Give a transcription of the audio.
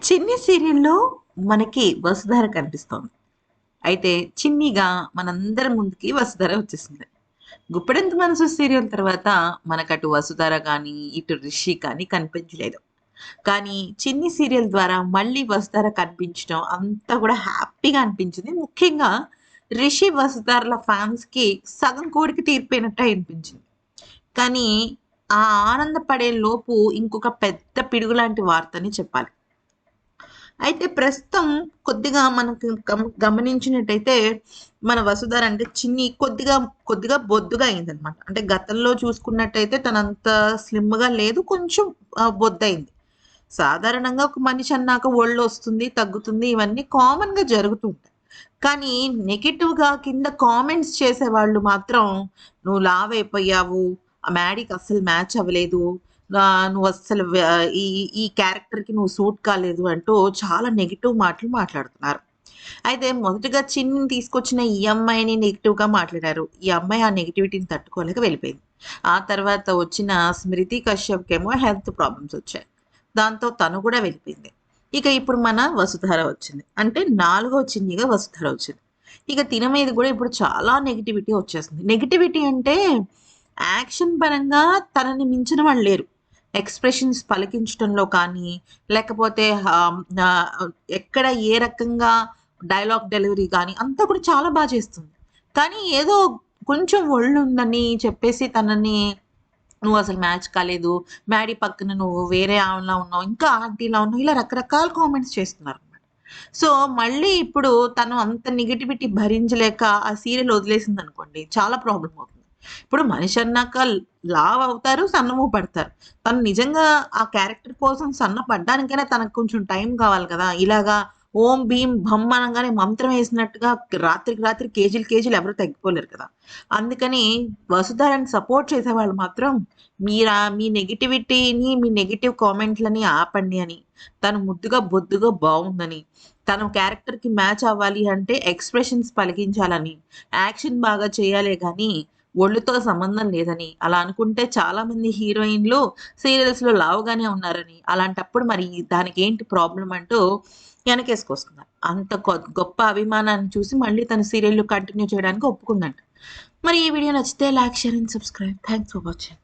చిన్ని సీరియల్‌లో మనకి వసుధార కనిపిస్తోంది. అయితే చిన్నిగా మనందరి ముందుకి వసుధార వచ్చేసింది. 'గుప్పెడంత మనసు' సీరియల్ తర్వాత మనకటు వసుధార గానీ, ఇటు రిషి కానీ కనిపించలేదు. కానీ 'చిన్ని' సీరియల్ ద్వారా మళ్ళీ వసుధార కనిపించడం అంతా గూడా హ్యాపీగా అనిపించింది. ముఖ్యంగా రిషి, వసుధారల ఫ్యాన్స్‌కి సగం కోరిక తీరిపోయినట్టే అనిపించింది. కానీ ఆ ఆనందపడే లోపు ఇంకొక పెద్ద పిడుగులాంటి వార్తని చెప్పాలి. అయితే ప్రస్తుతం కొద్దిగా మనకు గమనించినట్టయితే మన వసుధర అంటే చిన్ని కొద్దిగా బొద్దుగా అయిందనమాట. అంటే గతంలో చూసుకున్నట్టయితే తనంత స్లిమ్‌గా లేదు. కొంచెం బొద్దయింది. సాధారణంగా ఒక మనిషి అన్నాక ఒళ్ళొస్తుంది, తగ్గుతుంది. ఇవన్నీ కామన్‌గా జరుగుతూ ఉంటాయి. కానీ నెగెటివ్‌గా కింద కామెంట్స్ చేసేవాళ్ళు మాత్రం "నువ్వు లావైపోయావు. ఆ మ్యాడీకి అస్సలు మ్యాచ్ అవ్వలేదు. నువ్వస్సలు ఈ ఈ క్యారెక్టర్‌కి నువ్వు సూట్ కాలేదు" అంటూ చాలా నెగెటివ్ మాటలు మాట్లాడుతున్నారు. అయితే మొదటగా చిన్నిని తీసుకొచ్చిన ఈ అమ్మాయిని నెగెటివ్‌గా మాట్లాడారు. ఈ అమ్మాయి ఆ నెగటివిటీని తట్టుకోలేక వెళ్ళిపోయింది. ఆ తర్వాత వచ్చిన స్మృతి కశ్యప్‌కేమో హెల్త్ ప్రాబ్లమ్స్ వచ్చాయి. దాంతో తను కూడా వెళ్ళిపోయింది. ఇక ఇప్పుడు మన వసుధార వచ్చింది. అంటే నాలుగో చిన్నిగా వసుధార వచ్చింది. ఇక తిన మీద కూడా ఇప్పుడు చాలా నెగటివిటీ వచ్చేసింది. నెగటివిటీ అంటే యాక్షన్ పరంగా తనని మించిన వాళ్ళు లేరు. ఎక్స్‌ప్రెషన్స్ పలికించటంలో కానీ, లేకపోతే ఎక్కడ ఏ రకంగా డైలాగ్ డెలివరీ గానీ అంతా కూడా చాలా చేస్తుంది. కానీ ఏదో కొంచెం ఒళ్ళుందని చెప్పేసి తనని నువ్వసలు మ్యాచ్ కాలేదు. మ్యాడీ పక్కన నువ్వు వేరే ఆమెలా ఉన్నావు. ఇంకా ఆంటీలా ఉన్నావు. ఇలా రకరకాల కామెంట్స్ చేస్తున్నారనమాట. సో, మళ్ళీ ఇప్పుడు తను అంత నెగటివిటీ భరించలేక ఆ సీరియల్ వదిలేసిందనుకోండి చాలా ప్రాబ్లమ్ అవుతుంది. ఇప్పుడు మనిషి అన్నాక లావు అవుతారు, సన్నము పడతారు. తను నిజంగా ఆ క్యారెక్టర్ కోసం సన్నపడ్డానికైనా తనకు కొంచెం టైం కావాలి కదా! ఇలాగా ఓం, భీం, భం అనంగానే మంత్రం వేసినట్టుగా రాత్రికి రాత్రి కేజీలు కేజీలు ఎవరు తగ్గిపోలేరు కదా! అందుకని వసుధరని సపోర్ట్ చేసేవాళ్ళు మాత్రం మీ నెగటివిటీని, మీ నెగెటివ్ కామెంట్‌లని ఆపండి అని, తను ముద్దుగా, బొద్దుగా బావుందని, తను క్యారెక్టర్‌కి మ్యాచ్ అవ్వాలి అంటే ఎక్స్‌ప్రెషన్స్ పలికించాలని, యాక్షన్ బాగా చేయాలే గానీ, ఒళ్ళుతో సంబంధం లేదని, అలా అనుకుంటే చాలామంది హీరోయిన్‌లు సీరియల్స్‌లో లావుగానే ఉన్నారని, అలాంటప్పుడు మరి దానికేంటి ప్రాబ్లమ్ అంటూ వెనకేసుకొస్తున్నారు. అంత గొప్ప అభిమానాన్ని చూసి మళ్ళీ తను సీరియల్‌లు కంటిన్యూ చేయడానికి ఒప్పుకుందంట. మరి ఈ వీడియో నచ్చితే like, share and subscribe. Thanks for watching.